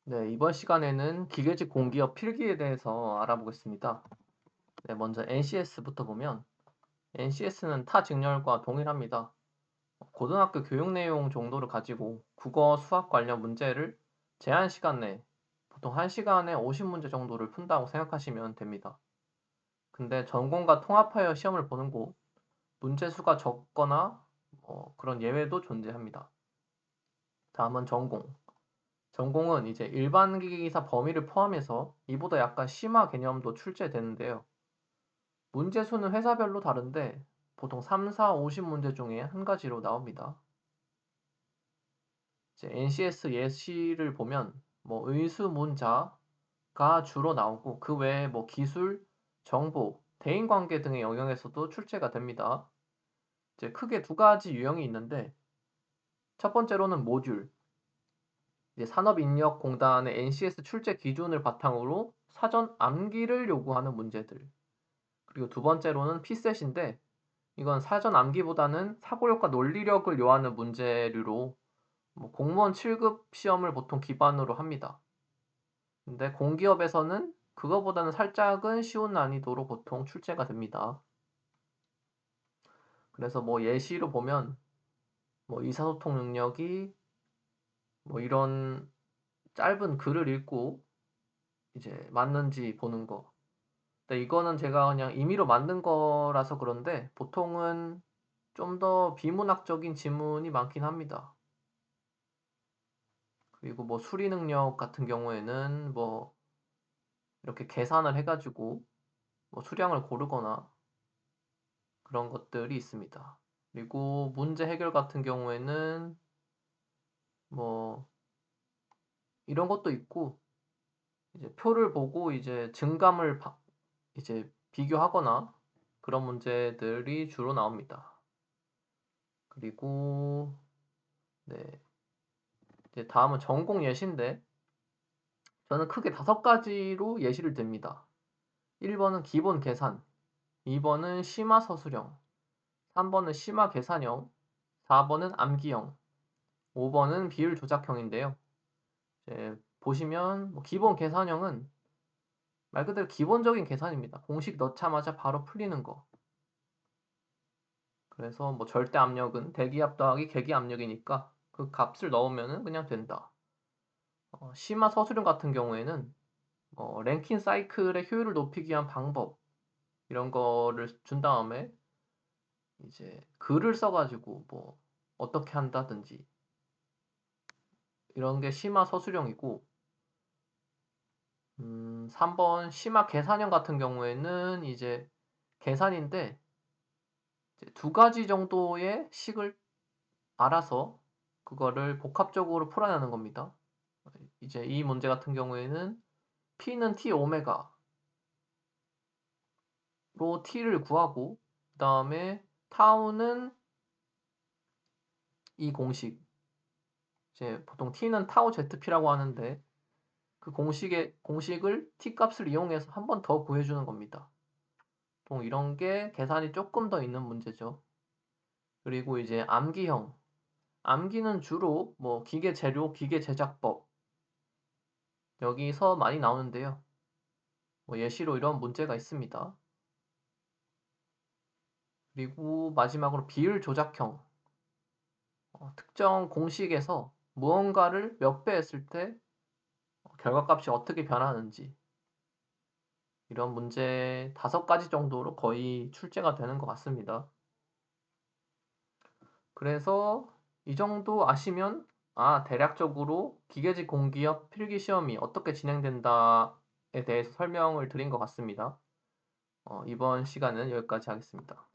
네, 이번 시간에는 기계직 공기업 필기에 대해서 알아보겠습니다. 네, 먼저 NCS부터 보면 NCS는 타 직렬과 동일합니다. 고등학교 교육 내용 정도를 가지고 국어, 수학 관련 문제를 제한 시간 내 보통 1시간에 50문제 정도를 푼다고 생각하시면 됩니다. 근데 전공과 통합하여 시험을 보는 곳, 문제 수가 적거나 그런 예외도 존재합니다. 다음은 전공. 전공은 이제 일반 기기사 범위를 포함해서 이보다 약간 심화 개념도 출제되는데요. 문제 수는 회사별로 다른데 보통 3, 4, 50문제 중에 한 가지로 나옵니다. 이제 NCS 예시를 보면 의수문자가 주로 나오고 그 외에 기술, 정보, 대인관계 등의 영역에서도 출제가 됩니다. 이제 크게 두 가지 유형이 있는데 첫 번째로는 모듈, 이제 산업인력공단의 NCS 출제 기준을 바탕으로 사전 암기를 요구하는 문제들. 그리고 두 번째로는 피셋인데 이건 사전 암기보다는 사고력과 논리력을 요하는 문제류로 공무원 7급 시험을 보통 기반으로 합니다. 근데 공기업에서는 그거보다는 살짝은 쉬운 난이도로 보통 출제가 됩니다. 그래서 예시로 보면 의사소통 능력이 이런 짧은 글을 읽고 이제 맞는지 보는 거. 근데 이거는 제가 그냥 임의로 만든 거라서 그런데 보통은 좀 더 비문학적인 지문이 많긴 합니다. 그리고 수리 능력 같은 경우에는 이렇게 계산을 해가지고 수량을 고르거나 그런 것들이 있습니다. 그리고 문제 해결 같은 경우에는 뭐 이런 것도 있고 이제 표를 보고 이제 증감을 이제 비교하거나 그런 문제들이 주로 나옵니다. 그리고 네, 이제 다음은 전공 예시인데 저는 크게 5가지로 예시를 듭니다. 1번은 기본 계산, 2번은 심화 서술형, 3번은 심화 계산형, 4번은 암기형, 5번은 비율 조작형인데요. 이제 보시면 기본 계산형은 말 그대로 기본적인 계산입니다. 공식 넣자마자 바로 풀리는 거. 그래서 절대 압력은 대기압 더하기 계기 압력이니까 그 값을 넣으면 그냥 된다. 심화 서술형 같은 경우에는 랭킹 사이클의 효율을 높이기 위한 방법 이런 거를 준 다음에 이제 글을 써가지고 어떻게 한다든지 이런 게 심화 서술형이고 3번 심화 계산형 같은 경우에는 이제 계산인데 이제 2가지 정도의 식을 알아서 그거를 복합적으로 풀어내는 겁니다. 이제 이 문제 같은 경우에는 P는 T 오메가로 T를 구하고 그 다음에 타우는 이 공식 이제 보통 T는 타우 ZP라고 하는데 그 공식을 T 값을 이용해서 한 번 더 구해주는 겁니다. 보통 이런 게 계산이 조금 더 있는 문제죠. 그리고 이제 암기형. 암기는 주로 기계 재료, 기계 제작법 여기서 많이 나오는데요. 예시로 이런 문제가 있습니다. 그리고 마지막으로 비율 조작형. 특정 공식에서 무언가를 몇 배 했을 때 결과값이 어떻게 변하는지 이런 문제 5가지 정도로 거의 출제가 되는 것 같습니다. 그래서 이 정도 아시면 대략적으로 기계직 공기업 필기시험이 어떻게 진행된다에 대해서 설명을 드린 것 같습니다. 이번 시간은 여기까지 하겠습니다.